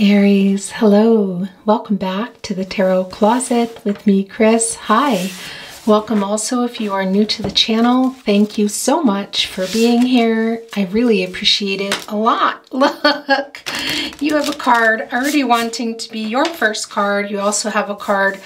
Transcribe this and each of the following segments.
Aries, hello. Welcome back to the Tarot Closet with me, Chris. Hi. Welcome also if you are new to the channel. Thank you so much for being here. I really appreciate it a lot. Look, you have a card already wanting to be your first card. You also have a card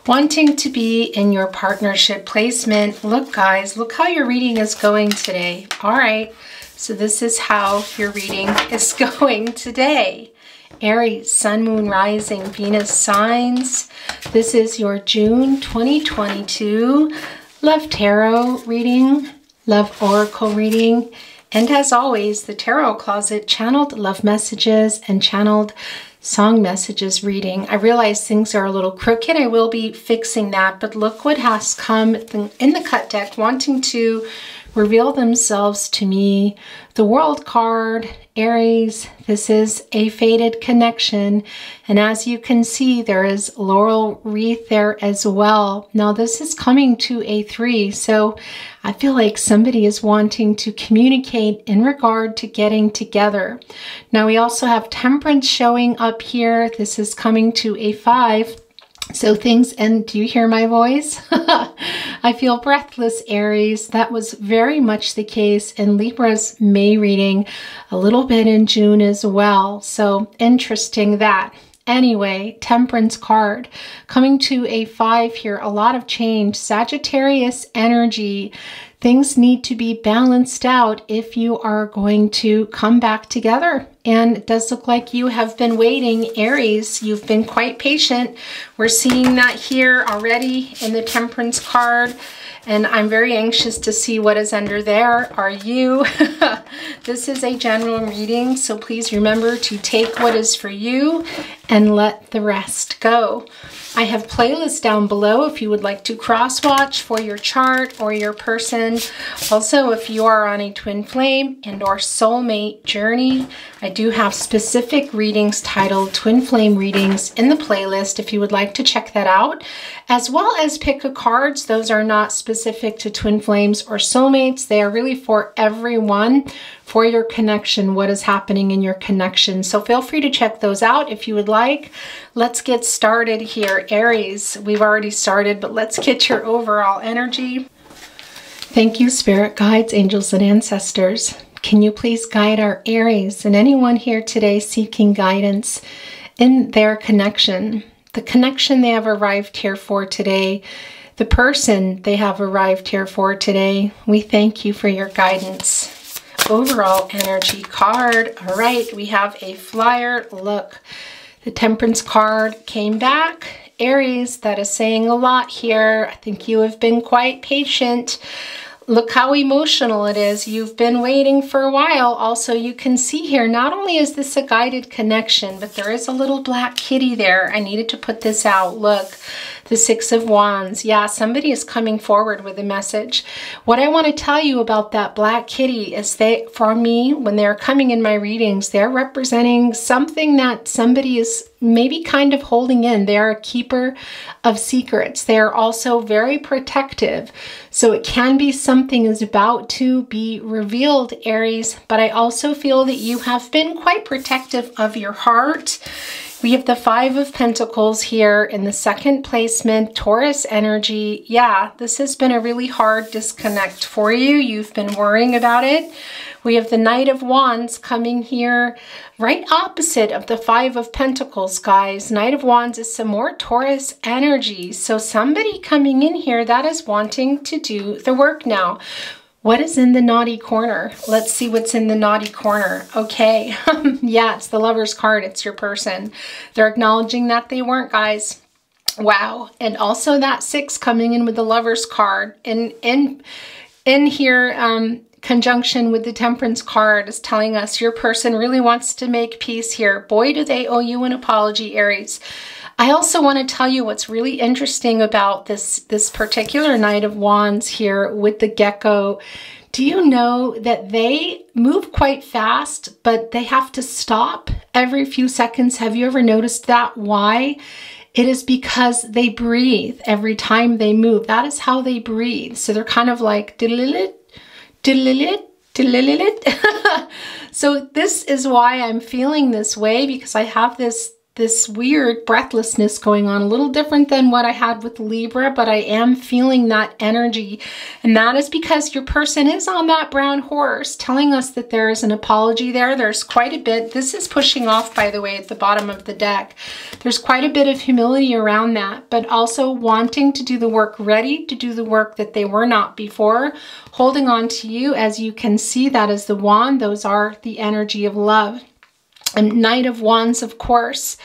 wanting to be in your partnership placement. Look, guys, look how your reading is going today. All right, so this is how your reading is going today. Aries, Sun, Moon, Rising, Venus signs. This is your June 2022 Love Tarot reading, Love Oracle reading, and as always, the Tarot Closet channeled love messages and channeled song messages reading. I realize things are a little crooked. I will be fixing that, but look what has come in the cut deck wanting to reveal themselves to me. The World card, Aries, this is a fated connection. And as you can see, there is laurel wreath there as well. Now this is coming to a 3. So I feel like somebody is wanting to communicate in regard to getting together. Now we also have Temperance showing up here. This is coming to a 5. So things, and do you hear my voice? I feel breathless, Aries. That was very much the case in Libra's May reading, a little bit in June as well. So interesting that. Anyway, Temperance card coming to a 5 here. A lot of change. Sagittarius energy. Things need to be balanced out if you are going to come back together. And it does look like you have been waiting, Aries. You've been quite patient. We're seeing that here already in the Temperance card. And I'm very anxious to see what is under there. Are you? This is a general reading, so please remember to take what is for you and let the rest go. I have playlists down below if you would like to cross-watch for your chart or your person. Also, if you are on a twin flame and or soulmate journey, I do have specific readings titled Twin Flame Readings in the playlist if you would like to check that out, as well as pick a cards. Those are not specific to twin flames or soulmates. They are really for everyone, for your connection, what is happening in your connection. So feel free to check those out if you would like. Let's get started here, Aries. We've already started, but let's get your overall energy. Thank you, spirit guides, angels, and ancestors. Can you please guide our Aries and anyone here today seeking guidance in their connection, the connection they have arrived here for today, the person they have arrived here for today. We thank you for your guidance. Overall energy card. All right, we have a flyer. Look, the Temperance card came back. Aries, that is saying a lot here. I think you have been quite patient. Look how emotional it is. You've been waiting for a while. Also, you can see here, not only is this a guided connection, but there is a little black kitty there. I needed to put this out. Look, the 6 of Wands. Yeah, somebody is coming forward with a message. What I want to tell you about that black kitty is for me, when they're coming in my readings, they're representing something that somebody is maybe kind of holding in. They're a keeper of secrets. They're also very protective. So it can be something is about to be revealed, Aries, but I also feel that you have been quite protective of your heart. We have the 5 of Pentacles here in the second placement, Taurus energy. Yeah, this has been a really hard disconnect for you. You've been worrying about it. We have the Knight of Wands coming here right opposite of the 5 of Pentacles, guys. Knight of Wands is some more Taurus energy. So somebody coming in here that is wanting to do the work now. What is in the naughty corner? Let's see what's in the naughty corner. Okay, yeah, it's the Lover's card. It's your person. They're acknowledging that they weren't, guys. Wow, and also that 6 coming in with the Lover's card. In here, conjunction with the Temperance card is telling us your person really wants to make peace here. Boy, do they owe you an apology, Aries. I also want to tell you what's really interesting about this particular Knight of Wands here with the gecko. Do you know that they move quite fast, but they have to stop every few seconds? Have you ever noticed that? Why? It is because they breathe every time they move. That is how they breathe. So they're kind of like diddle-it, diddle-it, So this is why I'm feeling this way, because I have this weird breathlessness going on, a little different than what I had with Libra, but I am feeling that energy. And that is because your person is on that brown horse, telling us that there is an apology there. There's quite a bit. This is pushing off, by the way, at the bottom of the deck. There's quite a bit of humility around that, but also wanting to do the work, ready to do the work that they were not before, holding on to you. As you can see, that is the wand. Those are the energy of love. And Knight of Wands, of course,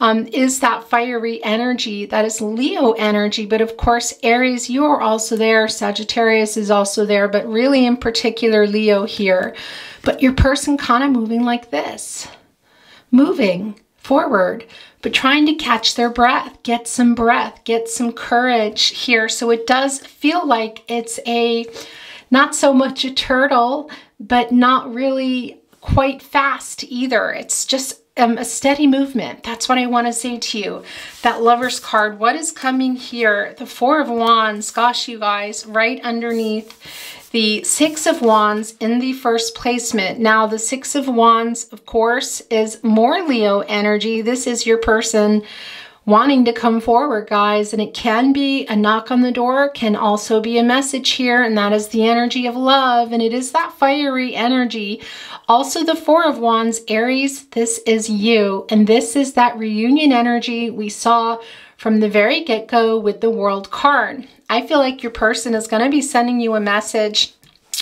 is that fiery energy. That is Leo energy. But of course, Aries, you are also there. Sagittarius is also there, but really in particular, Leo here. But your person kind of moving like this, moving forward, but trying to catch their breath, get some courage here. So it does feel like it's not so much a turtle, but not really quite fast either. It's just a steady movement. That's what I want to say to you. That Lover's card, what is coming here? The Four of Wands, gosh, you guys, right underneath the Six of Wands in the first placement. Now, the Six of Wands, of course, is more Leo energy. This is your person wanting to come forward, guys, and it can be a knock on the door, can also be a message here, and that is the energy of love, and it is that fiery energy. Also, the Four of Wands, Aries, this is you, and this is that reunion energy we saw from the very get-go with the World card. I feel like your person is going to be sending you a message,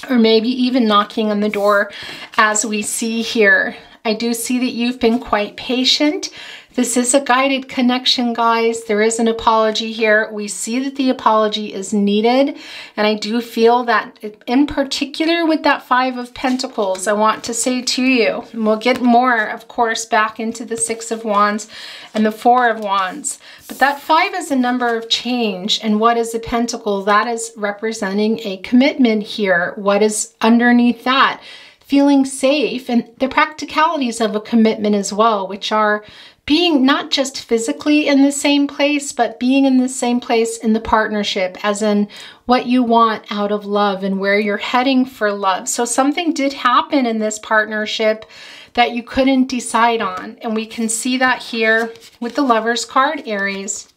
or maybe even knocking on the door, as we see here. I do see that you've been quite patient. This is a guided connection, guys. There is an apology here. We see that the apology is needed. And I do feel that in particular with that Five of Pentacles, I want to say to you, and we'll get more, of course, back into the Six of Wands and the Four of Wands. But that Five is a number of change. And what is a pentacle? That is representing a commitment here. What is underneath that? Feeling safe, and the practicalities of a commitment as well, which are being not just physically in the same place, but being in the same place in the partnership, as in what you want out of love and where you're heading for love. So something did happen in this partnership that you couldn't decide on. And we can see that here with the Lover's card, Aries.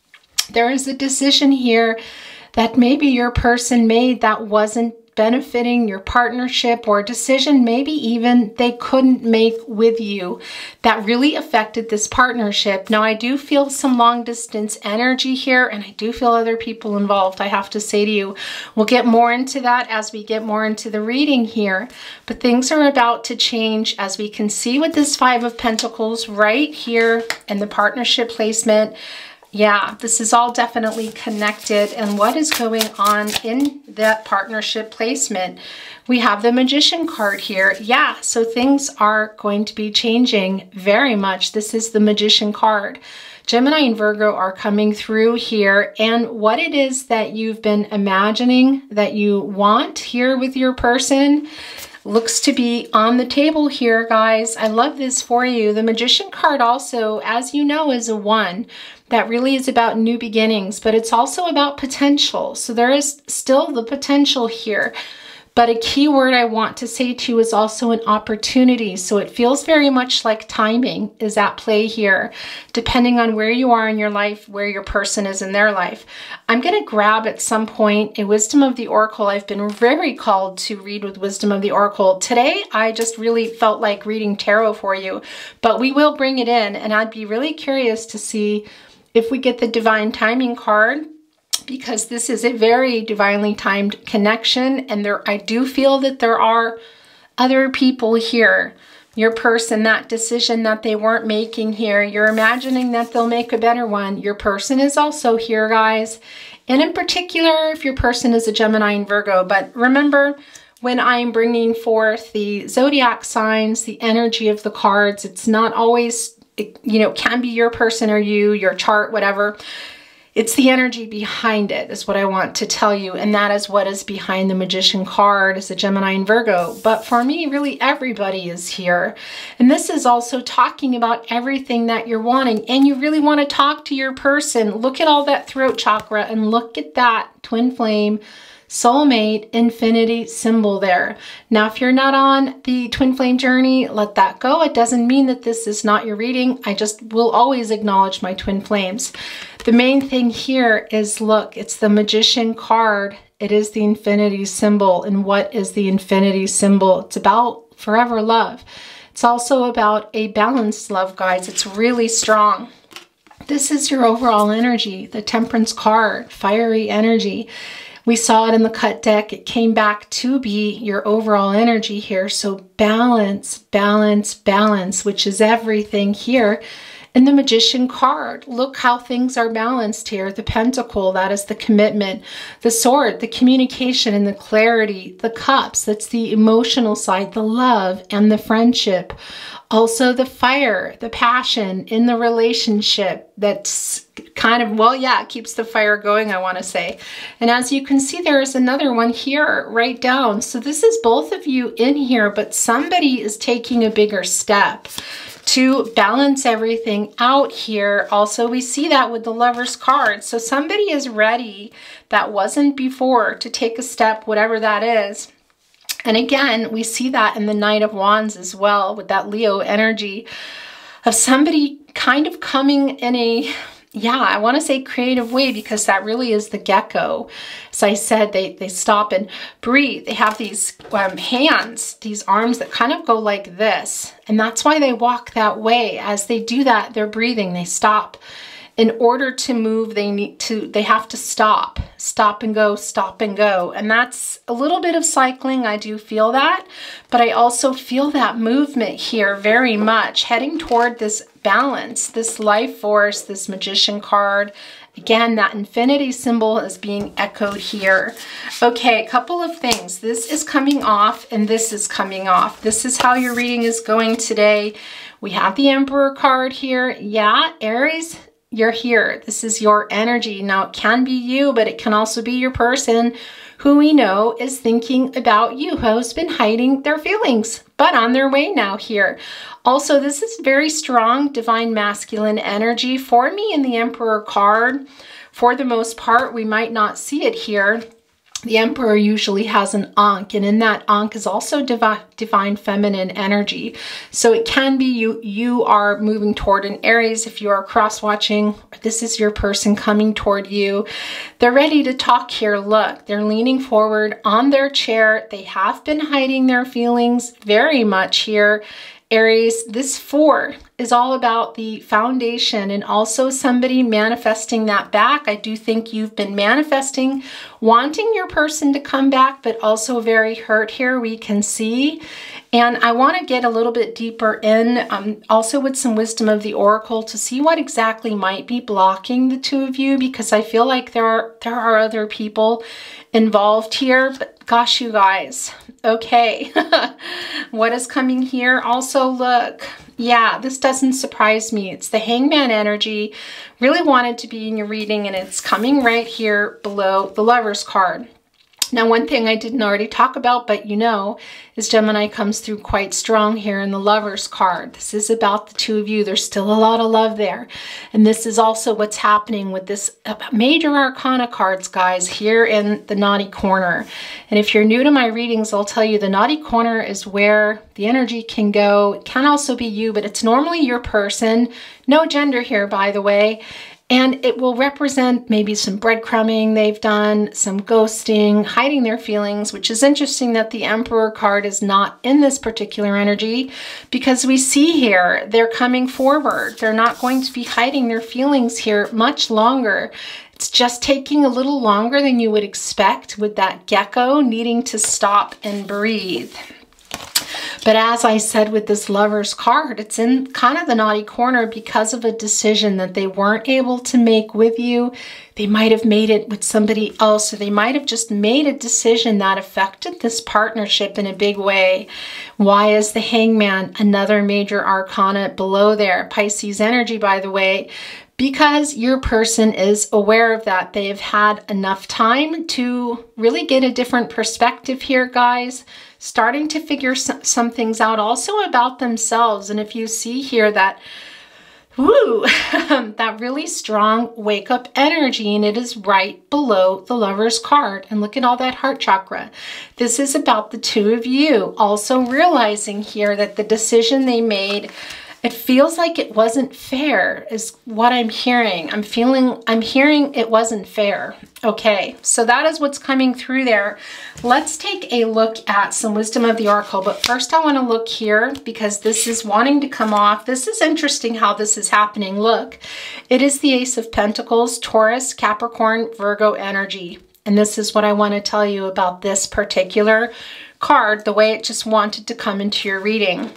There is a decision here that maybe your person made that wasn't benefiting your partnership, or a decision maybe even they couldn't make with you that really affected this partnership. Now, I do feel some long distance energy here, and I do feel other people involved, I have to say to you. We'll get more into that as we get more into the reading here, but things are about to change, as we can see with this Five of Pentacles right here in the partnership placement. Yeah, this is all definitely connected. And what is going on in that partnership placement? We have the Magician card here. Yeah, so things are going to be changing very much. This is the Magician card. Gemini and Virgo are coming through here. And what it is that you've been imagining that you want here with your person looks to be on the table here, guys. I love this for you. The Magician card also, as you know, is a 1. That really is about new beginnings, but it's also about potential. So there is still the potential here. But a key word I want to say to you is also an opportunity. So it feels very much like timing is at play here, depending on where you are in your life, where your person is in their life. I'm going to grab at some point a Wisdom of the Oracle. I've been very called to read with Wisdom of the Oracle. Today, I just really felt like reading tarot for you, but we will bring it in, and I'd be really curious to see if we get the Divine Timing card, because this is a very divinely timed connection, and I do feel that there are other people here. Your person, that decision that they weren't making here, you're imagining that they'll make a better one. Your person is also here, guys. And in particular, if your person is a Gemini and Virgo. But remember, when I'm bringing forth the zodiac signs, the energy of the cards, it's not always, you know, can be your person or you, your chart, whatever. It's the energy behind it is what I want to tell you. And that is what is behind the Magician card as a Gemini and Virgo. But for me, really everybody is here. And this is also talking about everything that you're wanting. And you really want to talk to your person. Look at all that throat chakra and look at that twin flame soulmate, infinity symbol there. Now, if you're not on the twin flame journey, let that go. It doesn't mean that this is not your reading. I just will always acknowledge my twin flames. The main thing here is, look, it's the Magician card. It is the infinity symbol. And what is the infinity symbol? It's about forever love. It's also about a balanced love, guys. It's really strong. This is your overall energy, the Temperance card, fiery energy. We saw it in the cut deck. It came back to be your overall energy here. So balance, balance, balance, which is everything here. And the Magician card, look how things are balanced here. The Pentacle, that is the commitment. The Sword, the communication and the clarity. The Cups, that's the emotional side, the love and the friendship. Also the fire, the passion in the relationship. That's kind of, well, yeah, it keeps the fire going, I want to say. And as you can see, there is another one here, right down. So this is both of you in here, but somebody is taking a bigger step to balance everything out here. Also, we see that with the Lover's card. So somebody is ready that wasn't before to take a step, whatever that is. And again, we see that in the Knight of Wands as well, with that Leo energy of somebody kind of coming in a, yeah, I want to say creative way, because that really is the gecko. As I said, they stop and breathe. They have these hands, these arms that kind of go like this. And that's why they walk that way. As they do that, they're breathing, they stop. In order to move, they have to stop and go, stop and go. And that's a little bit of cycling. I do feel that, but I also feel that movement here very much, heading toward this balance, this life force, this Magician card. Again, that infinity symbol is being echoed here. Okay, a couple of things. This is coming off and this is coming off. This is how your reading is going today. We have the Emperor card here. Yeah, Aries, you're here. This is your energy. Now, it can be you, but it can also be your person who we know is thinking about you, who has been hiding their feelings, but on their way now here. Also, this is very strong divine masculine energy for me in the Emperor card. For the most part, we might not see it here. The Emperor usually has an Ankh, and in that Ankh is also divine feminine energy. So it can be you are moving toward an Aries. If you are cross-watching, this is your person coming toward you. They're ready to talk here. Look, they're leaning forward on their chair. They have been hiding their feelings very much here. Aries, this 4 is all about the foundation and also somebody manifesting that back. I do think you've been manifesting, wanting your person to come back, but also very hurt here, we can see. And I want to get a little bit deeper in, also with some wisdom of the Oracle, to see what exactly might be blocking the two of you, because I feel like there are other people involved here. But gosh, you guys, okay. What is coming here? Also, look, yeah, this doesn't surprise me. It's the Hangman energy. Really wanted to be in your reading, and it's coming right here below the Lover's card. Now, one thing I didn't already talk about, but you know, is Gemini comes through quite strong here in the Lover's card. This is about the two of you. There's still a lot of love there. And this is also what's happening with this major arcana cards, guys, here in the naughty corner. And if you're new to my readings, I'll tell you the naughty corner is where the energy can go. It can also be you, but it's normally your person. No gender here, by the way. And it will represent maybe some breadcrumbing they've done, some ghosting, hiding their feelings, which is interesting that the Emperor card is not in this particular energy, because we see here they're coming forward. They're not going to be hiding their feelings here much longer. It's just taking a little longer than you would expect with that gecko needing to stop and breathe. But as I said with this Lover's card, it's in kind of the naughty corner because of a decision that they weren't able to make with you. They might have made it with somebody else, or they might have just made a decision that affected this partnership in a big way. Why is the Hangman another major arcana below there? Pisces energy, by the way. Because your person is aware of that. They have had enough time to really get a different perspective here, guys. Starting to figure some things out also about themselves. And if you see here that Woo! That really strong wake up energy, and it is right below the Lover's card. And look at all that heart chakra. This is about the two of you also realizing here that the decision they made, it feels like it wasn't fair is what I'm hearing. I'm hearing it wasn't fair. Okay, so that is what's coming through there. Let's take a look at some wisdom of the oracle. But first I want to look here because this is wanting to come off. This is interesting how this is happening. Look, it is the Ace of Pentacles, Taurus, Capricorn, Virgo energy. And this is what I want to tell you about this particular card, the way it just wanted to come into your reading.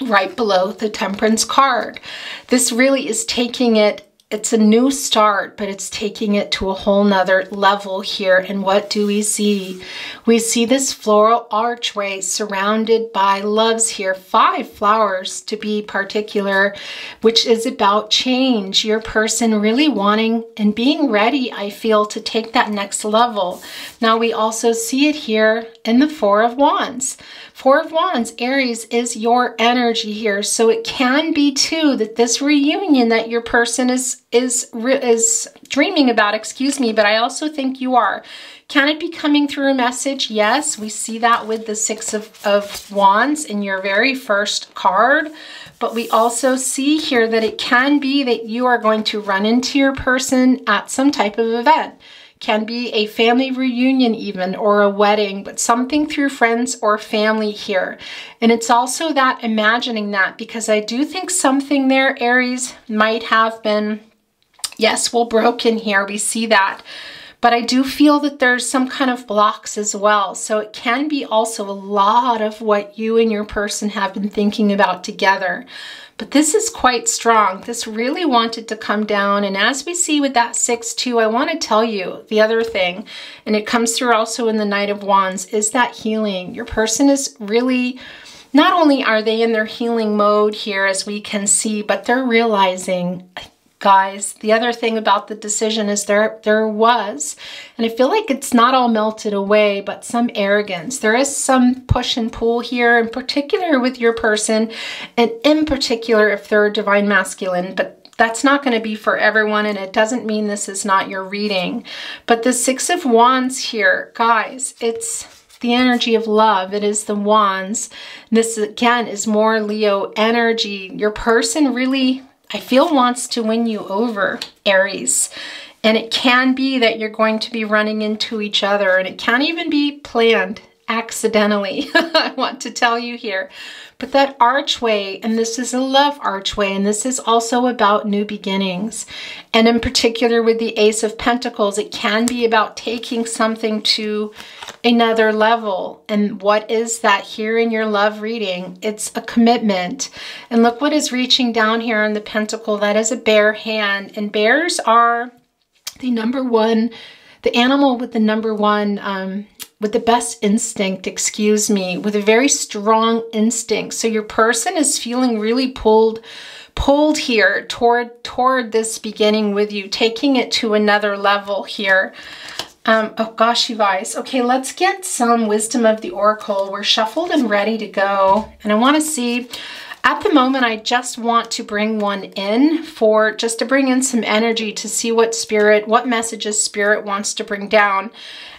Right below the Temperance card. This really is taking it, it's a new start, but it's taking it to a whole nother level here. And what do we see? We see this floral archway surrounded by loves here, 5 flowers to be particular, which is about change. Your person really wanting and being ready, I feel, to take that next level. Now we also see it here in the Four of Wands. Four of Wands, Aries, is your energy here. So it can be too that this reunion that your person is dreaming about, excuse me, but I also think you are. Can it be coming through a message? Yes, we see that with the Six of Wands in your very first card. But we also see here that it can be that you are going to run into your person at some type of event. Can be a family reunion even, or a wedding, but something through friends or family here. And it's also that imagining that, because I do think something there, Aries, might have been, yes, well, broken here. We see that. But I do feel that there's some kind of blocks as well. So it can be also a lot of what you and your person have been thinking about together. But this is quite strong. This really wanted to come down. And as we see with that 6-2, I want to tell you the other thing, and it comes through also in the Knight of Wands, is that healing. Your person is really, not only are they in their healing mode here, as we can see, but they're realizing, guys, the other thing about the decision is there was, and I feel like it's not all melted away, but some arrogance. There is some push and pull here, in particular with your person, and in particular if they're a divine masculine, but that's not going to be for everyone, and it doesn't mean this is not your reading. But the Six of Wands here, guys, it's the energy of love. It is the Wands. This, again, is more Leo energy. Your person really, I feel, wants to win you over, Aries. And it can be that you're going to be running into each other, and it can even be planned accidentally. I want to tell you here. But that archway, and this is a love archway, and this is also about new beginnings. And in particular with the Ace of Pentacles, it can be about taking something to another level. And what is that here in your love reading? It's a commitment. And look what is reaching down here in the Pentacle. That is a bear hand. And bears are the number one, the animal with the number one, with the best instinct, excuse me, with a very strong instinct. So your person is feeling really pulled here toward this beginning with you, taking it to another level here. Oh gosh, you guys. Okay, let's get some wisdom of the oracle. We're shuffled and ready to go. And I want to see, at the moment, I just want to bring one in just to bring in some energy to see what messages Spirit wants to bring down.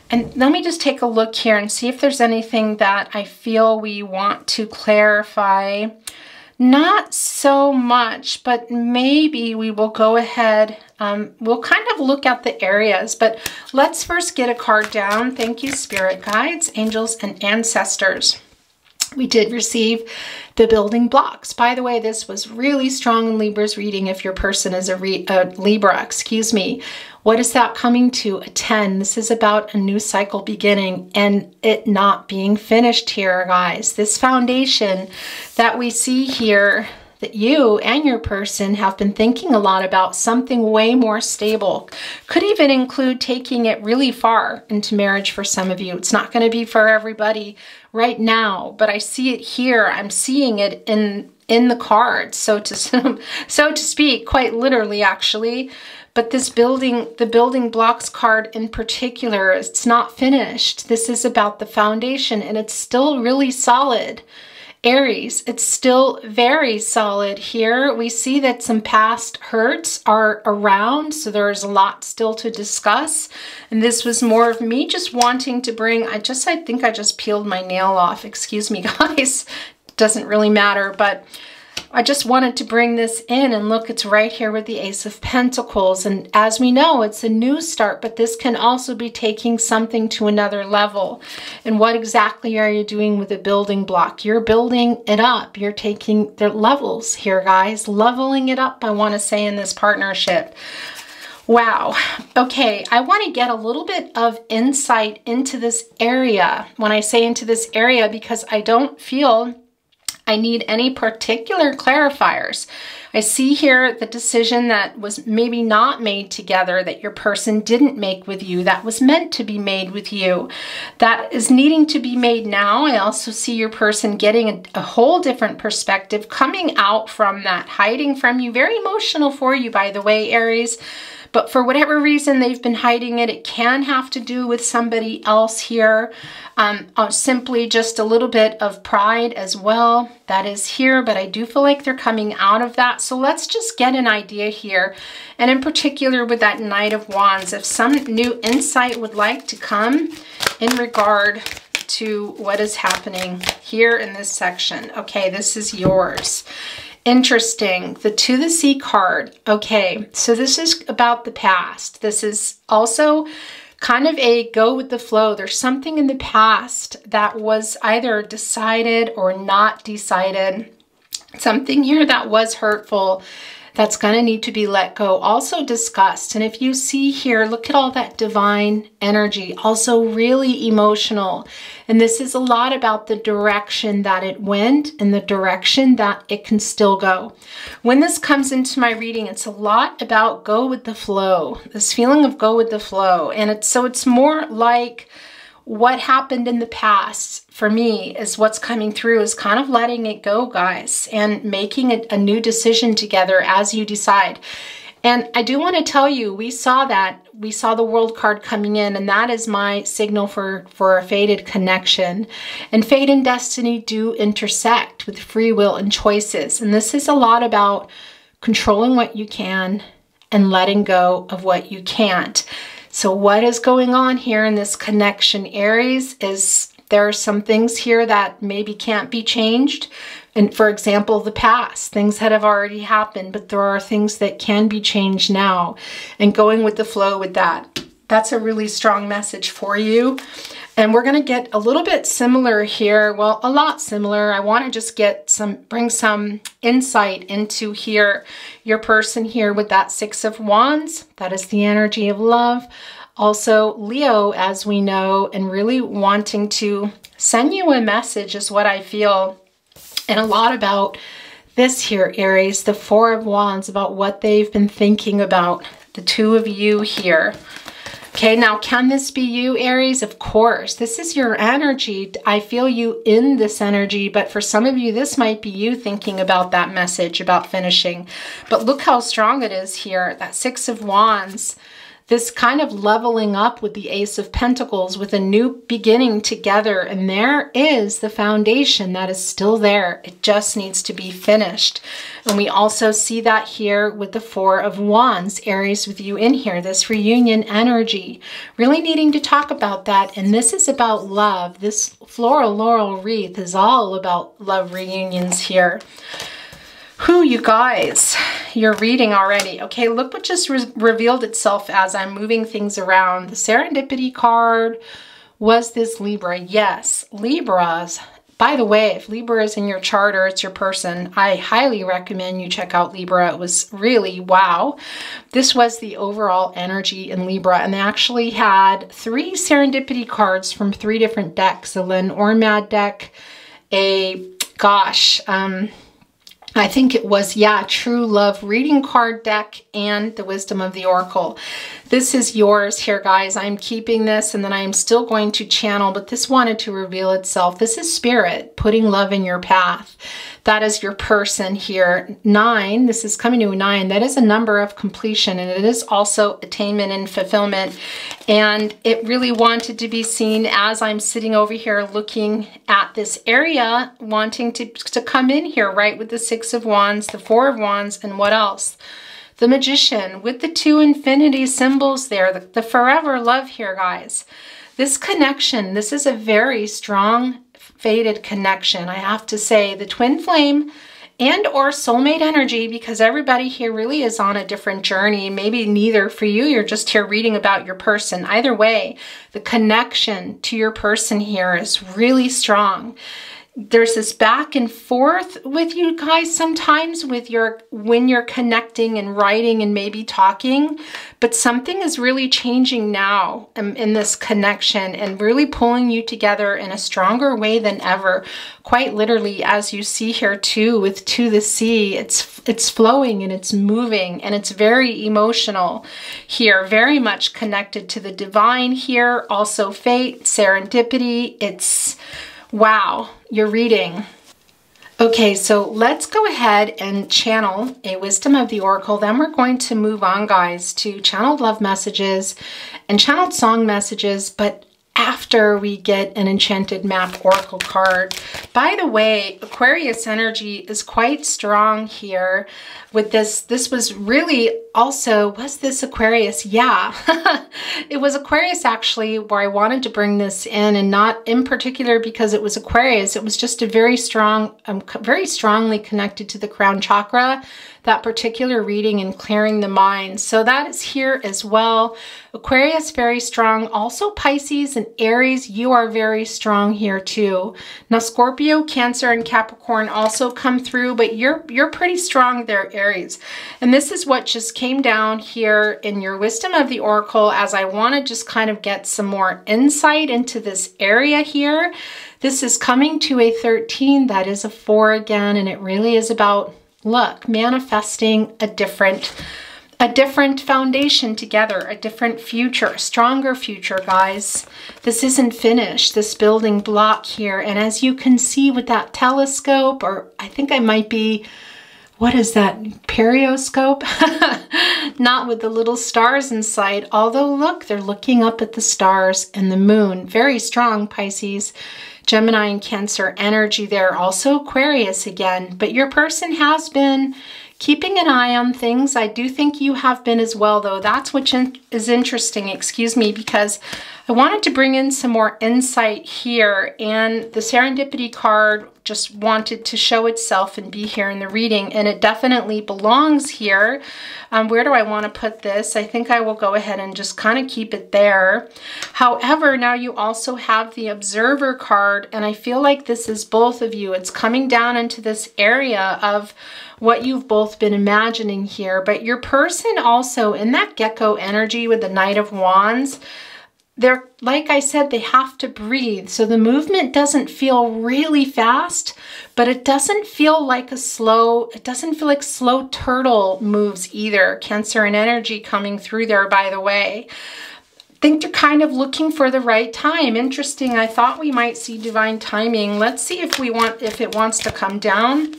And let me just take a look here and see if there's anything that I feel we want to clarify. Not so much, but maybe we will go ahead. We'll kind of look at the areas, but let's first get a card down. Thank you, Spirit Guides, Angels, and Ancestors. We did receive the building blocks. By the way, this was really strong in Libra's reading if your person is a Libra, excuse me. What is that coming to? A 10. This is about a new cycle beginning and it not being finished here, guys. This foundation that we see here, that you and your person have been thinking a lot about, something way more stable. Could even include taking it really far into marriage for some of you. It's not going to be for everybody right now, but I see it here. I'm seeing it in the cards, so to speak, quite literally actually. But this the building blocks card in particular, it's not finished. This is about the foundation and it's still really solid. Aries, it's still very solid here. We see that some past hurts are around, so there's a lot still to discuss. And this was more of me just wanting to bring, I think I just peeled my nail off. Excuse me, guys. Doesn't really matter, but I just wanted to bring this in, and look, it's right here with the Ace of Pentacles. And as we know, it's a new start, but this can also be taking something to another level. And what exactly are you doing with a building block? You're building it up. You're taking the levels here, guys. Leveling it up, I want to say, in this partnership. Wow. Okay, I want to get a little bit of insight into this area. When I say into this area, because I don't feel I need any particular clarifiers. I see here the decision that was maybe not made together, that your person didn't make with you, that was meant to be made with you, that is needing to be made now. I also see your person getting a whole different perspective, coming out from that, hiding from you. Very emotional for you, by the way, Aries. But for whatever reason, they've been hiding it. It can have to do with somebody else here. Simply just a little bit of pride as well. That is here, but I do feel like they're coming out of that. So let's just get an idea here. And in particular with that Knight of Wands, if some new insight would like to come in regard to what is happening here in this section. Okay, this is yours. Interesting. The To the Sea card. Okay, so this is about the past. This is also kind of a go with the flow. There's something in the past that was either decided or not decided. Something here that was hurtful that's going to need to be let go, also discussed. And if you see here, look at all that divine energy, also really emotional. And this is a lot about the direction that it went and the direction that it can still go. When this comes into my reading, it's a lot about go with the flow, this feeling of go with the flow. And it's more like what happened in the past for me is what's coming through, is kind of letting it go, guys, and making a new decision together as you decide. And I do want to tell you, we saw the World card coming in, and that is my signal for a fated connection. And fate and destiny do intersect with free will and choices. And this is a lot about controlling what you can and letting go of what you can't. So what is going on here in this connection, Aries, is there are some things here that maybe can't be changed. And for example, the past, things that have already happened, but there are things that can be changed now. And going with the flow with that, that's a really strong message for you. And we're going to get a little bit similar here. Well, a lot similar. I want to just bring some insight into here. Your person here with that Six of Wands, that is the energy of love. Also Leo, as we know, and really wanting to send you a message is what I feel. And a lot about this here, Aries, the Four of Wands, about what they've been thinking about, the two of you here. Okay, now can this be you, Aries? Of course. This is your energy. I feel you in this energy, but for some of you, this might be you thinking about that message, about finishing. But look how strong it is here, that Six of Wands. This kind of leveling up with the Ace of Pentacles, with a new beginning together. And there is the foundation that is still there. It just needs to be finished. And we also see that here with the Four of Wands, Aries, with you in here, this reunion energy. Really needing to talk about that. And this is about love. This floral laurel wreath is all about love reunions here. Who, you guys, you're reading already. Okay, look what just revealed itself as I'm moving things around. The Serendipity card was this Libra. Yes, Libras. By the way, if Libra is in your chart or it's your person, I highly recommend you check out Libra. It was really wow. This was the overall energy in Libra, and they actually had 3 Serendipity cards from 3 different decks. A Lenormand deck, I think it was, yeah, True Love reading card deck, and the Wisdom of the Oracle. This is yours here, guys. I'm keeping this, and then I'm still going to channel, but this wanted to reveal itself. This is Spirit putting love in your path. That is your person here. 9, this is coming to a 9. That is a number of completion, and it is also attainment and fulfillment. And it really wanted to be seen as I'm sitting over here looking at this area, wanting to come in here, right, with the 6 of Wands, the 4 of Wands, and what else? The Magician with the 2 infinity symbols there, the forever love here, guys. This connection, this is a very strong fated connection. I have to say, the twin flame and or soulmate energy, because everybody here really is on a different journey. Maybe neither for you. You're just here reading about your person. Either way, the connection to your person here is really strong. There's this back and forth with you guys sometimes with when you're connecting and writing and maybe talking, but something is really changing now in this connection and really pulling you together in a stronger way than ever. Quite literally, as you see here too, with To the Sea, it's flowing and it's moving and it's very emotional here, very much connected to the divine here, also fate, serendipity. It's wow, you're reading. Okay, so let's go ahead and channel a Wisdom of the Oracle. Then we're going to move on, guys, to channeled love messages and channeled song messages, but after we get an Enchanted Map Oracle card. By the way, Aquarius energy is quite strong here with this. This was really also, was this Aquarius? Yeah, it was Aquarius actually where I wanted to bring this in, and not in particular because it was Aquarius. It was just a very strong, very strongly connected to the crown chakra, that particular reading and clearing the mind. So that is here as well. Aquarius, very strong. Also Pisces and Aries, you are very strong here too. Now Scorpio, Cancer, and Capricorn also come through, but you're pretty strong there, Aries. And this is what just came down here in your Wisdom of the Oracle, as I want to just kind of get some more insight into this area here. This is coming to a 13, that is a 4 again, and it really is about, look, manifesting a different foundation together, a different future, a stronger future, guys. This isn't finished, this building block here. And as you can see with that telescope, or I think I might be, what is that, periscope? Not with the little stars in sight, although look, they're looking up at the stars and the moon. Very strong, Pisces, Gemini, and Cancer energy there. Also Aquarius again, but your person has been keeping an eye on things. I do think you have been as well, though. That's what is interesting, excuse me, because I wanted to bring in some more insight here, and the Serendipity card just wanted to show itself and be here in the reading, and it definitely belongs here. Where do I want to put this? I think I will go ahead and just kind of keep it there. However, now you also have the Observer card, and I feel like this is both of you. It's coming down into this area of what you've both been imagining here, but your person also in that gecko energy with the Knight of Wands, they're, like I said, they have to breathe. So the movement doesn't feel really fast, but it doesn't feel like it doesn't feel like slow turtle moves either. Cancer and energy coming through there, by the way. I think they're kind of looking for the right time. Interesting. I thought we might see divine timing. Let's see if it wants to come down.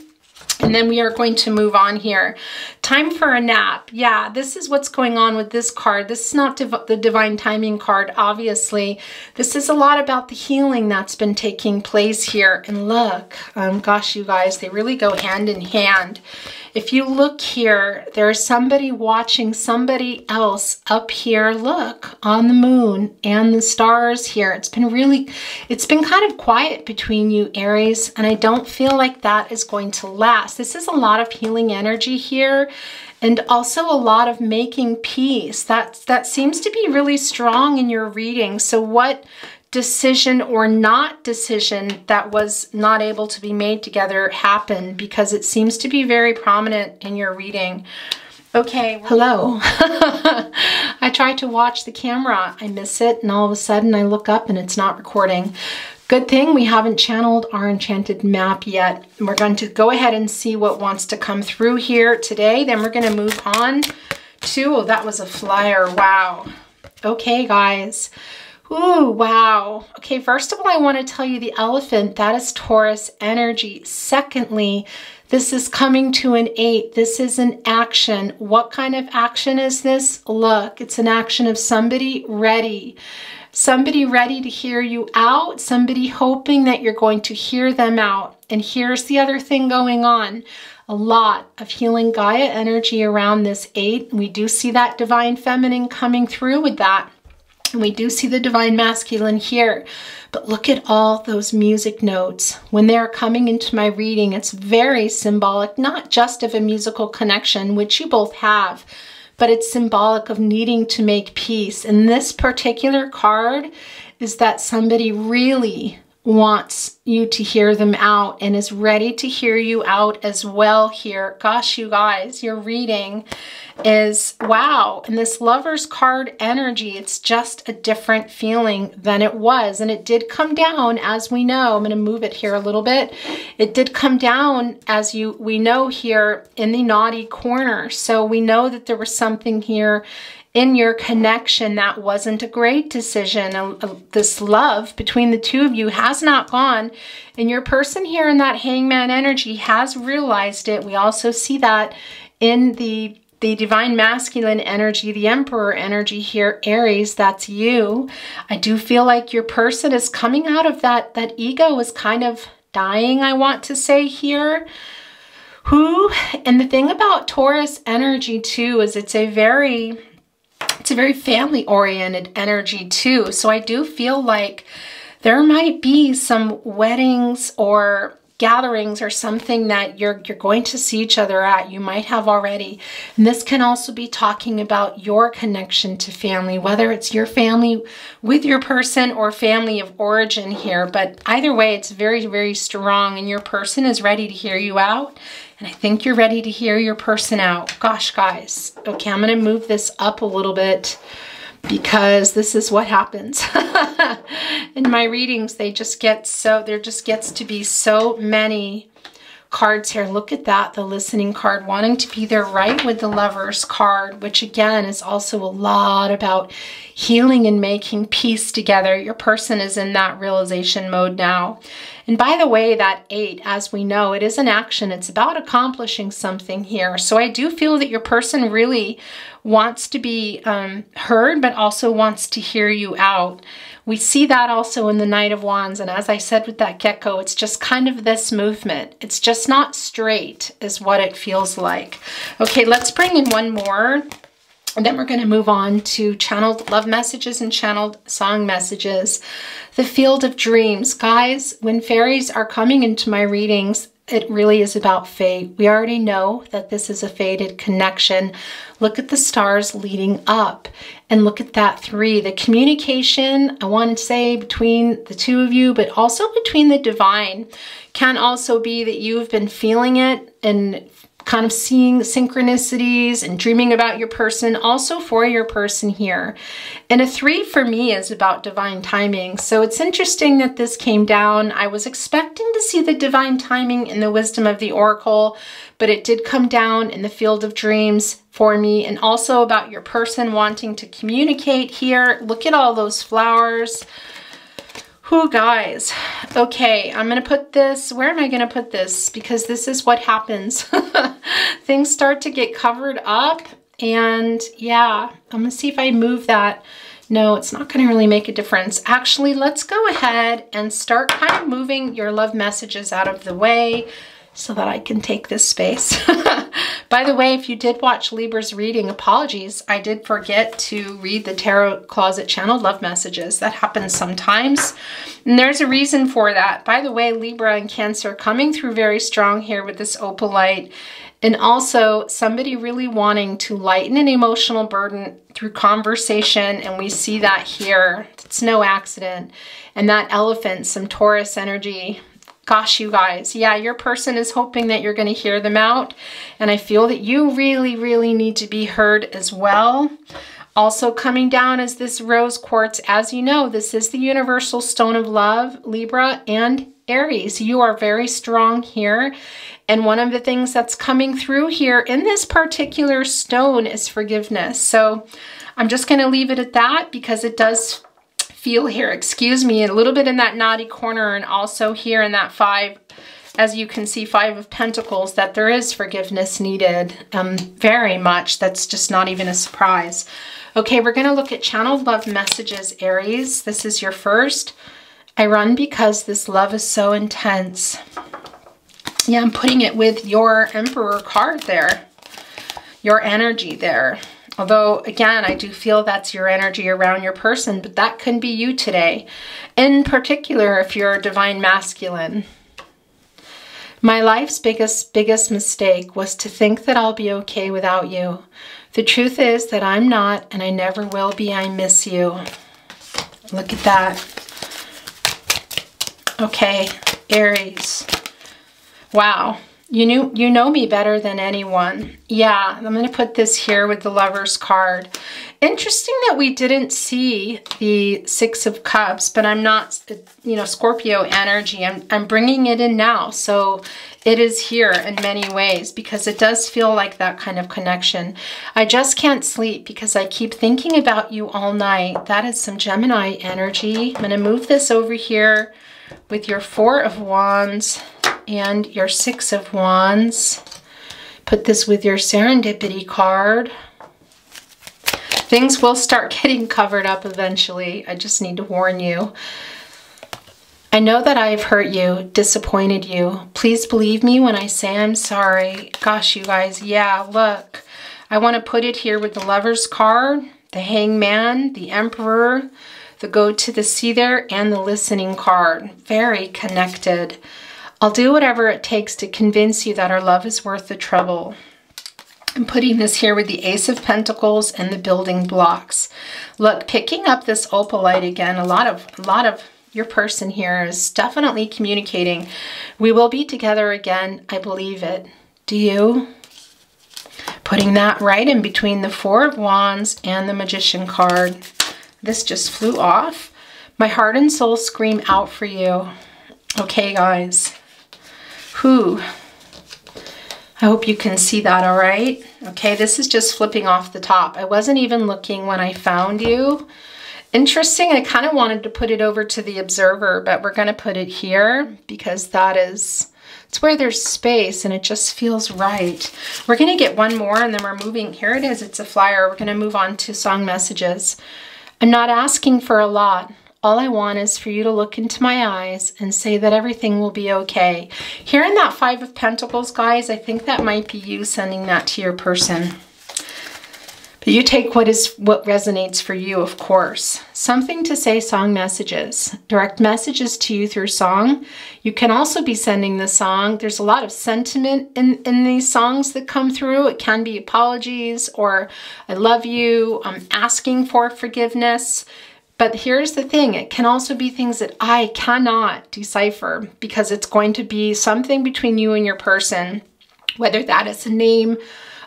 And then we are going to move on here. Time for a nap. Yeah, this is what's going on with this card. This is not the divine timing card, obviously. This is a lot about the healing that's been taking place here. And look, gosh, you guys, they really go hand in hand. If you look here, there's somebody watching somebody else up here, look, on the moon and the stars here. It's been kind of quiet between you, Aries, and I don't feel like that is going to last. This is a lot of healing energy here, and also a lot of making peace. That seems to be really strong in your reading. So what decision or not decision that was not able to be made together happened, because it seems to be very prominent in your reading. Okay, hello. I try to watch the camera, I miss it, and all of a sudden I look up and it's not recording. Good thing we haven't channeled our enchanted map yet. We're going to go ahead and see what wants to come through here today. Then we're going to move on 2. That was a flyer. Wow. Okay, guys. Ooh, wow. Okay, first of all, I want to tell you the elephant, that is Taurus energy. Secondly, this is coming to an 8. This is an action. What kind of action is this? Look, it's an action of somebody ready. Somebody ready to hear you out. Somebody hoping that you're going to hear them out. And here's the other thing going on. A lot of healing Gaia energy around this 8. We do see that divine feminine coming through with that. And we do see the divine masculine here. But look at all those music notes. When they're coming into my reading, it's very symbolic, not just of a musical connection, which you both have, but it's symbolic of needing to make peace. And this particular card is that somebody really wants you to hear them out and is ready to hear you out as well here. Gosh, you guys, your reading is wow. And this Lover's card energy, it's just a different feeling than it was. And it did come down, as we know. I'm going to move it here a little bit. It did come down, as we know here, in the naughty corner. So we know that there was something here in your connection that wasn't a great decision. This love between the two of you has not gone, and your person here in that Hangman energy has realized it. We also see that in the divine masculine energy, the Emperor energy here, Aries, that's you. I do feel like your person is coming out of that ego is kind of dying, I want to say here. And the thing about Taurus energy too is it's a very family-oriented energy too. So I do feel like there might be some weddings or gatherings or something that you're going to see each other at. You might have already. And this can also be talking about your connection to family, whether it's your family with your person or family of origin here. But either way, it's very, very strong, and your person is ready to hear you out. And I think you're ready to hear your person out. Gosh, guys. Okay, I'm going to move this up a little bit because this is what happens. In my readings, there just gets to be so many cards here. Look at that, the listening card, wanting to be there right with the Lover's card, which again is also a lot about healing and making peace together. Your person is in that realization mode now. And by the way, that 8, as we know, it is an action. It's about accomplishing something here. So I do feel that your person really wants to be heard, but also wants to hear you out. We see that also in the Knight of Wands. And as I said with that gecko, it's just kind of this movement. It's just not straight is what it feels like. Okay, let's bring in one more. And then we're going to move on to channeled love messages and channeled song messages. The Field of Dreams. Guys, when fairies are coming into my readings, it really is about fate. We already know that this is a fated connection. Look at the stars leading up and look at that 3. The communication, I want to say, between the two of you, but also between the divine, can also be that you've been feeling it and kind of seeing synchronicities and dreaming about your person, also for your person here. And a 3 for me is about divine timing. So it's interesting that this came down. I was expecting to see the divine timing in the wisdom of the oracle, but it did come down in the Field of Dreams for me, and also about your person wanting to communicate here. Look at all those flowers. Whew, guys. Okay, I'm going to put this, where am I going to put this? Because this is what happens. Things start to get covered up, and yeah, I'm going to see if I move that. No, it's not going to really make a difference. Actually, let's go ahead and start kind of moving your love messages out of the way so that I can take this space. By the way, if you did watch Libra's reading, apologies. I did forget to read the Tarot Closet channel love messages. That happens sometimes. And there's a reason for that. By the way, Libra and Cancer coming through very strong here with this opalite. And also somebody really wanting to lighten an emotional burden through conversation. And we see that here. It's no accident. And that elephant, some Taurus energy. Gosh, you guys, yeah, your person is hoping that you're going to hear them out. And I feel that you really, really need to be heard as well. Also coming down is this rose quartz. As you know, this is the universal stone of love, Libra and Aries, you are very strong here. And one of the things that's coming through here in this particular stone is forgiveness. So I'm just going to leave it at that because it does feel here, excuse me, a little bit in that naughty corner and also here in that 5, as you can see, 5 of Pentacles, that there is forgiveness needed very much. That's just not even a surprise. Okay, we're going to look at channeled love messages, Aries. This is your first. I run because this love is so intense. Yeah, I'm putting it with your Emperor card there, your energy there. Although, again, I do feel that's your energy around your person, but that can be you today. In particular, if you're a divine masculine. My life's biggest mistake was to think that I'll be okay without you. The truth is that I'm not, and I never will be. I miss you. Look at that. Okay, Aries. Wow. You know me better than anyone. Yeah, I'm going to put this here with the Lover's card. Interesting that we didn't see the 6 of Cups, but I'm not, you know, Scorpio energy. I'm bringing it in now. So it is here in many ways because it does feel like that kind of connection. I just can't sleep because I keep thinking about you all night. That is some Gemini energy. I'm going to move this over here with your 4 of Wands and your 6 of Wands. Put this with your Serendipity card. Things will start getting covered up eventually. I just need to warn you. I know that I've hurt you, disappointed you. Please believe me when I say I'm sorry. Gosh, you guys, yeah, look. I want to put it here with the Lover's card, the Hangman, the Emperor, the Go to the Sea there, and the Listening card. Very connected. I'll do whatever it takes to convince you that our love is worth the trouble. I'm putting this here with the Ace of Pentacles and the Building Blocks. Look, picking up this opalite again, a lot of your person here is definitely communicating. We will be together again. I believe it. Do you? Putting that right in between the 4 of Wands and the Magician card. This just flew off. My heart and soul scream out for you. Okay, guys. Whew. I hope you can see that, all right? Okay, this is just flipping off the top. I wasn't even looking when I found you. Interesting, I kind of wanted to put it over to the Observer, but we're going to put it here because it's where there's space and it just feels right. We're going to get one more and then we're moving. Here it is, it's a flyer. We're going to move on to song messages. I'm not asking for a lot. All I want is for you to look into my eyes and say that everything will be okay. Here in that 5 of Pentacles, guys, I think that might be you sending that to your person. But you take what resonates for you, of course. Something to say song messages. Direct messages to you through song. You can also be sending the song. There's a lot of sentiment in these songs that come through. It can be apologies or I love you. I'm asking for forgiveness. But here's the thing, it can also be things that I cannot decipher because it's going to be something between you and your person, whether that is a name,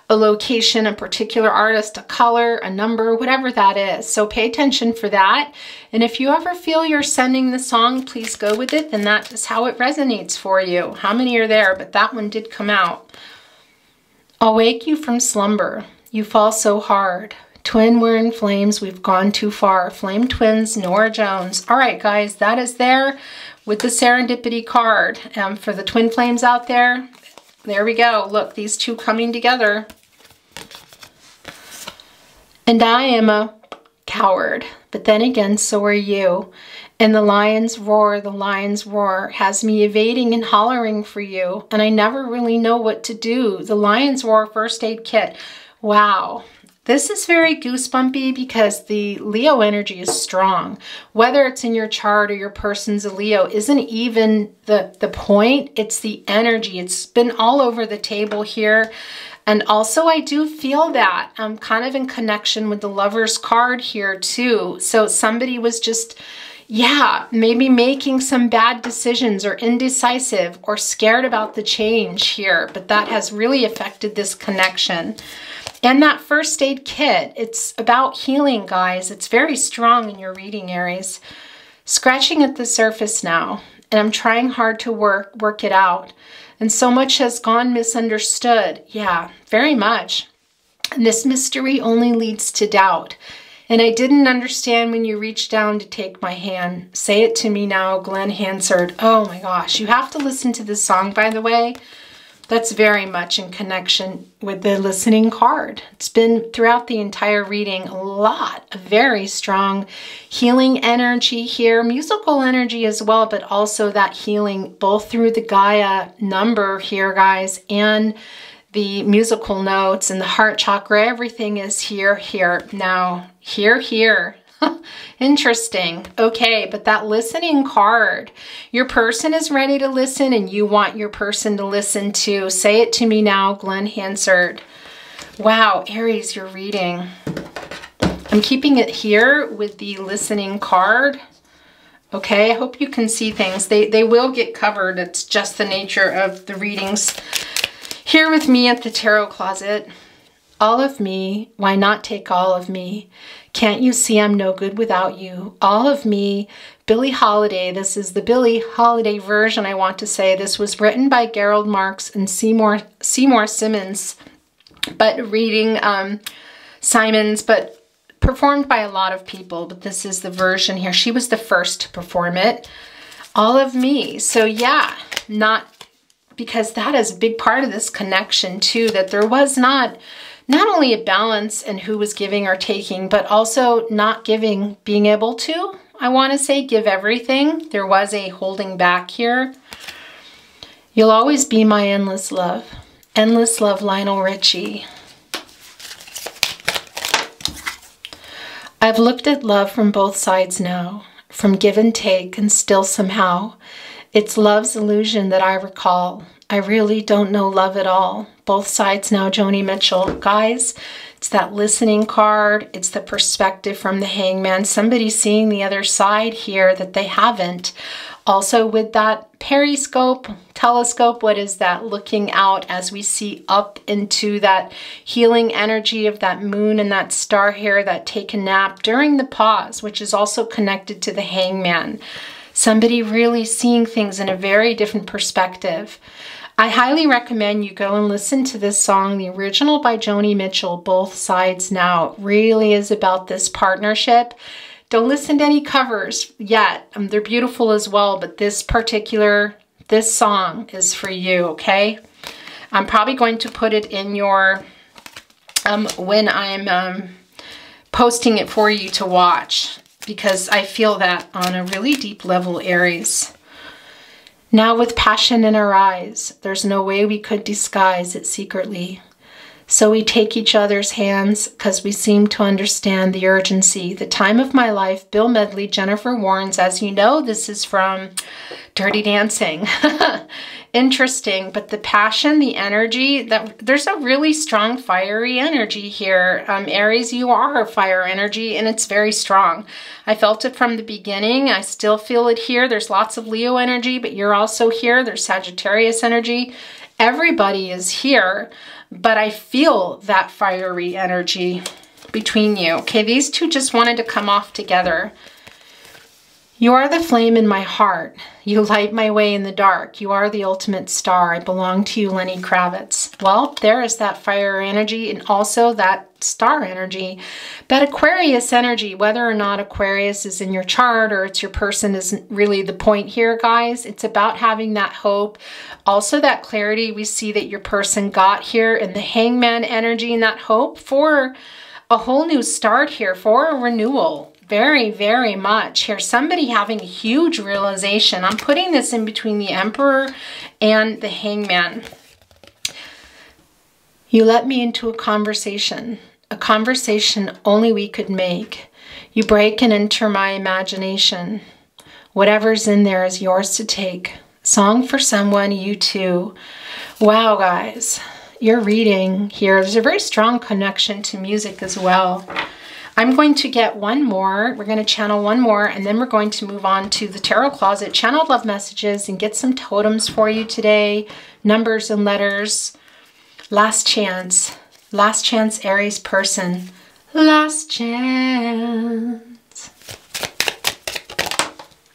a location, a particular artist, a color, a number, whatever that is. So pay attention for that. And if you ever feel you're sending the song, please go with it. Then that is how it resonates for you. How many are there? But that one did come out. I'll wake you from slumber. You fall so hard. Twin, we're in flames. We've gone too far. Flame twins, Nora Jones. All right, guys, that is there with the Serendipity card. For the twin flames out there, there we go. Look, these two coming together. And I am a coward, but then again, so are you. And the lion's roar has me evading and hollering for you. And I never really know what to do. The lion's roar first aid kit. Wow. This is very goosebumpy because the Leo energy is strong. Whether it's in your chart or your person's a Leo isn't even the point. It's the energy. It's been all over the table here. And also I do feel that I'm kind of in connection with the Lover's card here too. So somebody was just, yeah, maybe making some bad decisions or indecisive or scared about the change here. But that has really affected this connection. And that first aid kit, it's about healing, guys. It's very strong in your reading, Aries. Scratching at the surface now. and I'm trying hard to work it out. And so much has gone misunderstood. Yeah, very much. And this mystery only leads to doubt. And I didn't understand when you reached down to take my hand. Say it to me now, Glenn Hansard. Oh my gosh, you have to listen to this song, by the way. That's very much in connection with the listening card. It's been throughout the entire reading a lot of very strong healing energy here, musical energy as well, but also that healing both through the Gaia number here, guys, and the musical notes and the heart chakra. Everything is here, here, now, here, here. Interesting. Okay, but that listening card, your person is ready to listen and you want your person to listen too. Say it to me now, Glenn Hansard. Wow, Aries, you're reading. I'm keeping it here with the listening card. Okay, I hope you can see things. They will get covered. It's just the nature of the readings. Here with me at the Tarot Closet. All of me, why not take all of me? Can't you see I'm no good without you? All of me, Billie Holiday. This is the Billie Holiday version, I want to say. This was written by Gerald Marx and Seymour Simmons, but reading Simons, but performed by a lot of people. But this is the version here. She was the first to perform it. All of me. So yeah, because that is a big part of this connection too, that there was not only a balance in who was giving or taking, but also not giving, being able to, I want to say, give everything. There was a holding back here. You'll always be my endless love. Endless love, Lionel Richie. I've looked at love from both sides now, from give and take, and still somehow, it's love's illusion that I recall. I really don't know love at all. Both sides now, Joni Mitchell. Guys, it's that listening card. It's the perspective from the hangman. Somebody seeing the other side here that they haven't. Also with that periscope, telescope, what is that? Looking out as we see up into that healing energy of that moon and that star here that take a nap during the pause, which is also connected to the hangman. Somebody really seeing things in a very different perspective. I highly recommend you go and listen to this song, the original by Joni Mitchell, Both Sides Now. It really is about this partnership. Don't listen to any covers yet. They're beautiful as well, but this song is for you, okay? I'm probably going to put it in your, when I'm posting it for you to watch, because I feel that on a really deep level, Aries. Now with passion in our eyes, there's no way we could disguise it secretly. So we take each other's hands because we seem to understand the urgency. The time of my life, Bill Medley, Jennifer Warnes. As you know, this is from Dirty Dancing. Interesting, but the passion, the energy, there's a really strong fiery energy here. Aries, you are a fire energy and it's very strong. I felt it from the beginning. I still feel it here. There's lots of Leo energy, but you're also here. There's Sagittarius energy. Everybody is here, but I feel that fiery energy between you. Okay, these two just wanted to come off together. You are the flame in my heart. You light my way in the dark. You are the ultimate star. I belong to you, Lenny Kravitz. Well, there is that fire energy and also that star energy. That Aquarius energy, whether or not Aquarius is in your chart or it's your person, isn't really the point here, guys. It's about having that hope. Also that clarity we see that your person got here in the hangman energy and that hope for a whole new start here, for a renewal. Very, very much here. Somebody having a huge realization. I'm putting this in between the Emperor and the Hangman. You let me into a conversation only we could make. You break and enter my imagination. Whatever's in there is yours to take. Song for someone, you too. Wow, guys, you're reading here. There's a very strong connection to music as well. I'm going to get one more. We're going to channel one more, and then we're going to move on to the Tarot Closet, channel love messages, and get some totems for you today. Numbers and letters. Last chance. Last chance, Aries person. Last chance.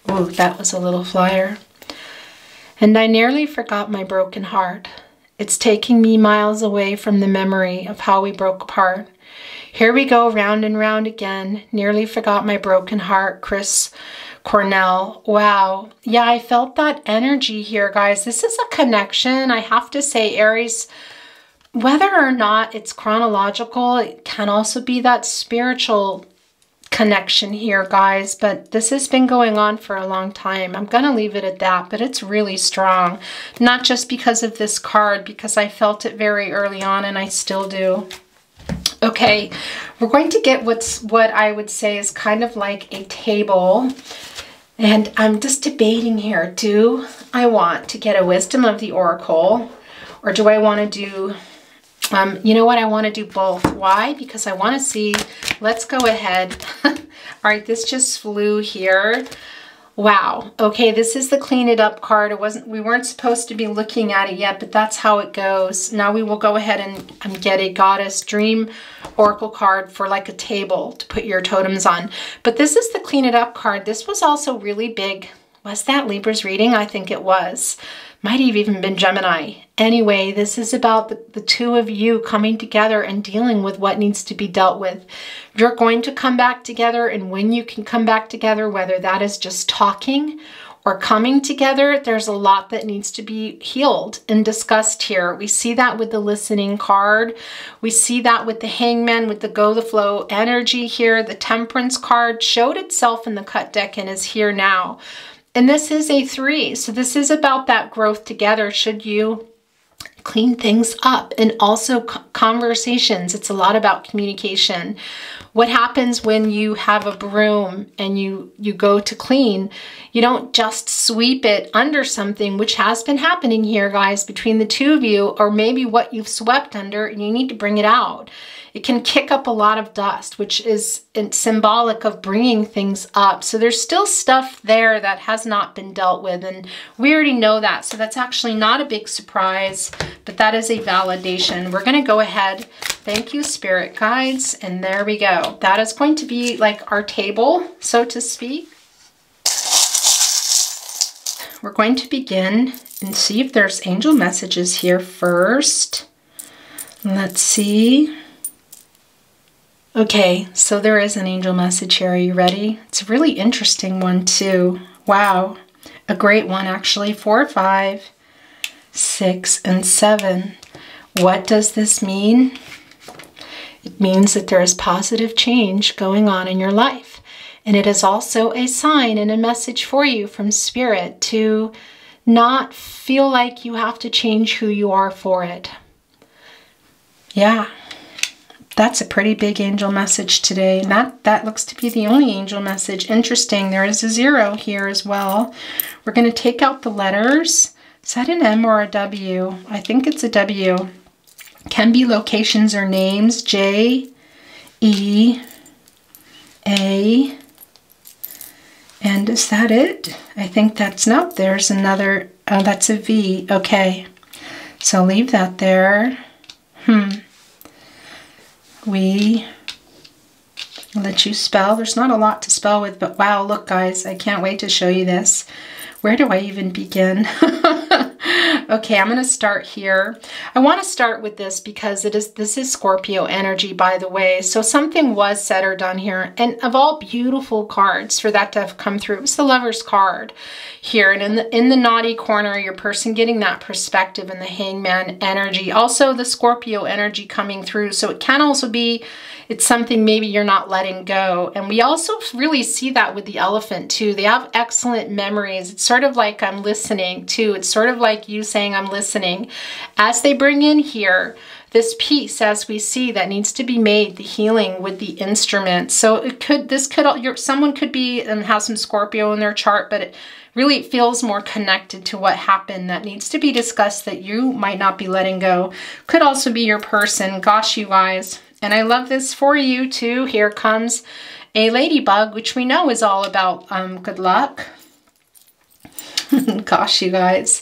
Ooh, that was a little flyer. And I nearly forgot my broken heart. It's taking me miles away from the memory of how we broke apart. Here we go round and round again. Nearly forgot my broken heart, Chris Cornell. Wow. Yeah, I felt that energy here, guys. This is a connection. I have to say, Aries, whether or not it's chronological, it can also be that spiritual connection here, guys. But this has been going on for a long time. I'm going to leave it at that, but it's really strong. Not just because of this card, because I felt it very early on and I still do. Okay, we're going to get what I would say is kind of like a table. And I'm just debating here. Do I want to get a wisdom of the oracle, or do I want to do, you know what? I want to do both. Why? Because I want to see, let's go ahead. All right, this just flew here. Wow. Okay, this is the clean it up card. We weren't supposed to be looking at it yet, but that's how it goes. Now we will go ahead and get a goddess dream oracle card for like a table to put your totems on. But this is the clean it up card. This was also really big. Was that Libra's reading? I think it was. Might have even been Gemini. Anyway, this is about the two of you coming together and dealing with what needs to be dealt with. You're going to come back together, and when you can come back together, whether that is just talking or coming together, there's a lot that needs to be healed and discussed here. We see that with the listening card. We see that with the hangman, with the go the flow energy here. The temperance card showed itself in the cut deck and is here now. And this is a 3. So this is about that growth together. Should you clean things up, and also conversations. It's a lot about communication. What happens when you have a broom and you go to clean? You don't just sweep it under something, which has been happening here, guys, between the two of you, or maybe what you've swept under, and you need to bring it out. It can kick up a lot of dust, which is symbolic of bringing things up. So there's still stuff there that has not been dealt with, and we already know that. So that's actually not a big surprise, but that is a validation. We're going to go ahead. Thank you, spirit guides. And there we go. That is going to be like our table, so to speak. We're going to begin and see if there's angel messages here first. Let's see. Okay, so there is an angel message here. Are you ready? It's a really interesting one too. Wow, a great one actually. 4, 5, 6, and 7. What does this mean? It means that there is positive change going on in your life. And it is also a sign and a message for you from Spirit to not feel like you have to change who you are for it. Yeah. That's a pretty big angel message today. And that looks to be the only angel message. Interesting. There is a 0 here as well. We're going to take out the letters. Is that an M or a W? I think it's a W. Can be locations or names. J, E, A. And is that it? I think that's, nope, there's another, that's a V. Okay. So leave that there. We let you spell. There's not a lot to spell with, but wow, look guys, I can't wait to show you this. Where do I even begin? Okay, I'm going to start here. I want to start with this because this is Scorpio energy, by the way. So something was said or done here. And of all beautiful cards for that to have come through, it was the Lover's card here. And in the naughty corner, your person getting that perspective and the Hangman energy. Also the Scorpio energy coming through. So it can also be, it's something maybe you're not letting go. And we also really see that with the Elephant too. They have excellent memories. It's sort of like I'm listening too. It's sort of like you saying I'm listening. As they bring in here this piece, as we see, that needs to be made, the healing with the instrument. So it could, someone could be and have some Scorpio in their chart, but it really feels more connected to what happened that needs to be discussed that you might not be letting go. Could also be your person. Gosh, you guys. And I love this for you too. Here comes a ladybug, which we know is all about good luck. Gosh, you guys.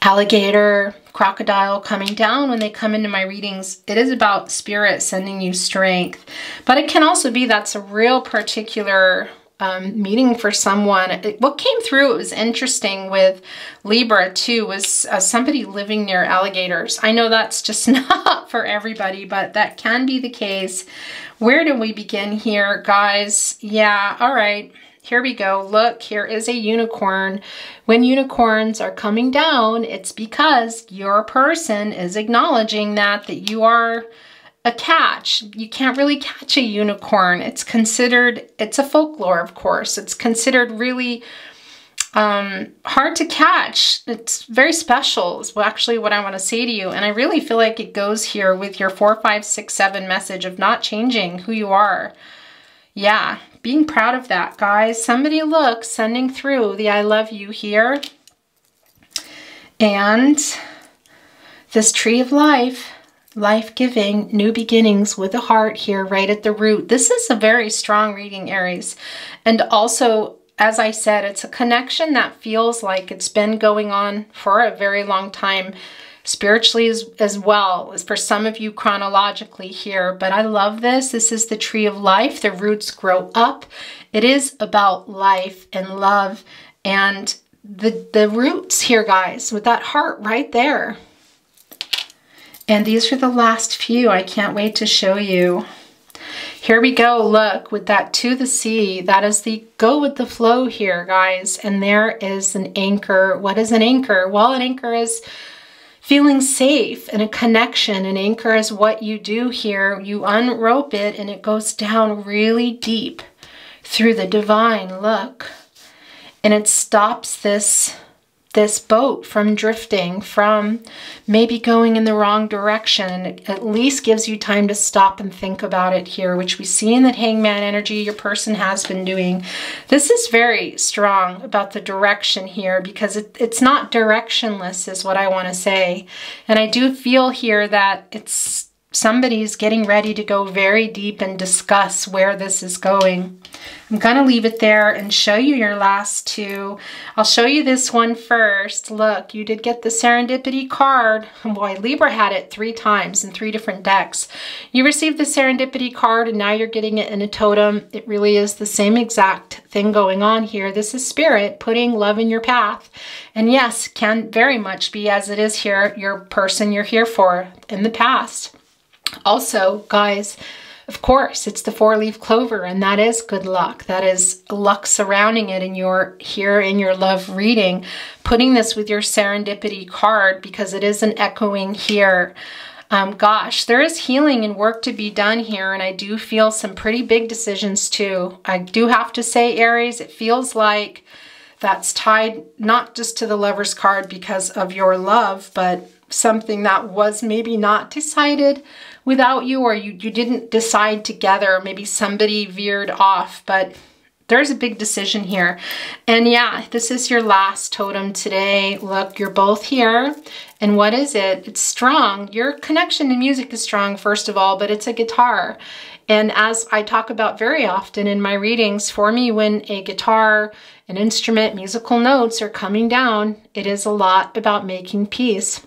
Alligator, crocodile coming down when they come into my readings. It is about Spirit sending you strength. But it can also be that's a real particular meeting for someone. What came through, it was interesting with Libra too, was somebody living near alligators. I know that's just not for everybody, but that can be the case. Where do we begin here, guys? Yeah, all right. Here we go. Look, here is a unicorn. When unicorns are coming down, it's because your person is acknowledging that you are a catch. You can't really catch a unicorn. It's considered, it's a folklore, of course. It's considered really hard to catch. It's very special is actually what I want to say to you. And I really feel like it goes here with your 4, 5, 6, 7 message of not changing who you are. Yeah, being proud of that, guys. Somebody, look, sending through the I love you here. And this tree of life, life-giving, new beginnings with a heart here right at the root. This is a very strong reading, Aries. And also, as I said, it's a connection that feels like it's been going on for a very long time, spiritually as well as for some of you chronologically here. But I love this. This is the tree of life. The roots grow up. It is about life and love and the roots here, guys, with that heart right there. And these are the last few. I can't wait to show you. Here we go. Look, with that to the sea, that is the go with the flow here, guys. And there is an anchor. What is an anchor? Well, an anchor is feeling safe and a connection. An anchor is what you do here. You unrope it and it goes down really deep through the divine. Look. And it stops this boat from drifting, from maybe going in the wrong direction. It at least gives you time to stop and think about it here, which we see in that hangman energy your person has been doing. This is very strong about the direction here because it's not directionless is what I want to say. And I do feel here that it's somebody's getting ready to go very deep and discuss where this is going. I'm going to leave it there and show you your last two. I'll show you this one first. Look, you did get the serendipity card. Boy, Libra had it 3 times in 3 different decks. You received the serendipity card and now you're getting it in a totem. It really is the same exact thing going on here. This is spirit putting love in your path. And yes, can very much be as it is here, your person you're here for in the past. Also, guys, of course, it's the 4-leaf clover, and that is good luck. That is luck surrounding it, and you're here in your love reading, putting this with your serendipity card because it is an echoing here. Gosh, there is healing and work to be done here, and I do feel some pretty big decisions too. I do have to say, Aries, it feels like that's tied not just to the Lover's card because of your love, but something that was maybe not decided without you, or you didn't decide together. Maybe somebody veered off, but there's a big decision here. And yeah, this is your last totem today. Look, you're both here. And what is it? It's strong. Your connection to music is strong, first of all, but it's a guitar. And as I talk about very often in my readings, for me, when a guitar, an instrument, musical notes are coming down, it is a lot about making peace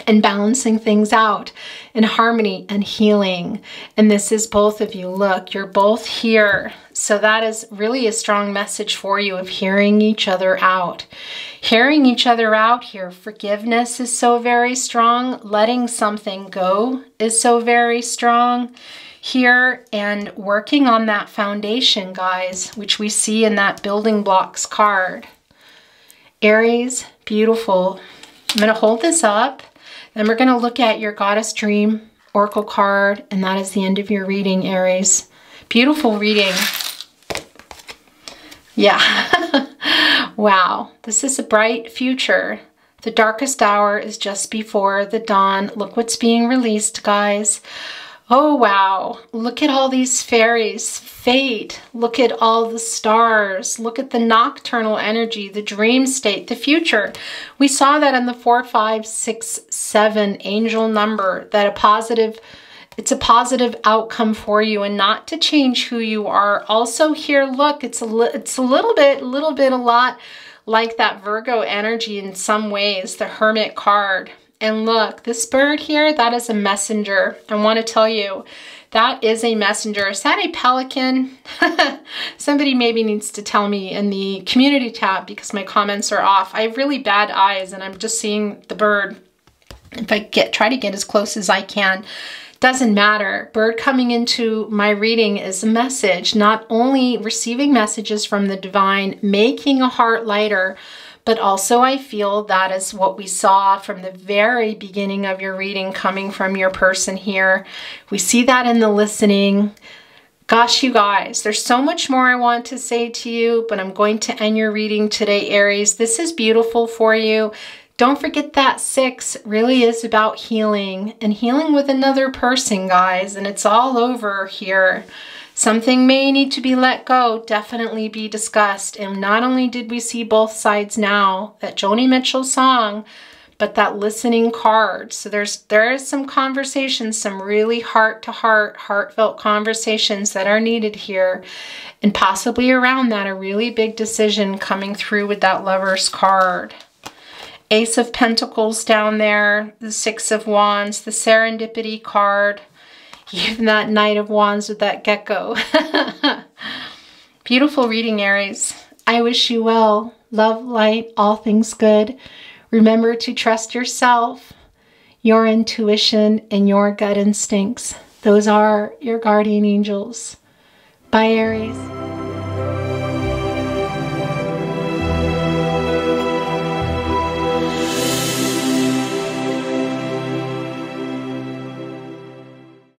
and balancing things out in harmony and healing. And this is both of you. Look, you're both here. So that is really a strong message for you of hearing each other out. Hearing each other out here. Forgiveness is so very strong. Letting something go is so very strong here. And working on that foundation, guys, which we see in that building blocks card. Aries, beautiful. I'm going to hold this up. Then we're going to look at your Goddess Dream Oracle card, and that is the end of your reading, Aries. Beautiful reading. Yeah. Wow. This is a bright future. The darkest hour is just before the dawn. Look what's being released, guys. Oh, wow. Look at all these fairies, fate. Look at all the stars. Look at the nocturnal energy, the dream state, the future. We saw that in the 4, 5, 6, 7 angel number, that it's a positive outcome for you and not to change who you are. Also here, look, it's a lot like that Virgo energy in some ways, the Hermit card. And look, this bird here, that is a messenger. I want to tell you, that is a messenger. Is that a pelican? Somebody maybe needs to tell me in the community tab because my comments are off. I have really bad eyes and I'm just seeing the bird. If I try to get as close as I can, doesn't matter. Bird coming into my reading is a message, not only receiving messages from the divine, making a heart lighter, but also I feel that is what we saw from the very beginning of your reading coming from your person here. We see that in the listening. Gosh, you guys, there's so much more I want to say to you, but I'm going to end your reading today, Aries. This is beautiful for you. Don't forget that 6 really is about healing and healing with another person, guys, and it's all over here. Something may need to be let go, definitely be discussed. And not only did we see both sides now, that Joni Mitchell song, but that listening card. So there is some conversations, some really heart-to-heart, heartfelt conversations that are needed here. And possibly around that, a really big decision coming through with that Lover's card. Ace of Pentacles down there, the 6 of Wands, the Serendipity card, even that Knight of Wands with that gecko. Beautiful reading, Aries. I wish you well. Love, light, all things good. Remember to trust yourself, your intuition, and your gut instincts. Those are your guardian angels. Bye, Aries.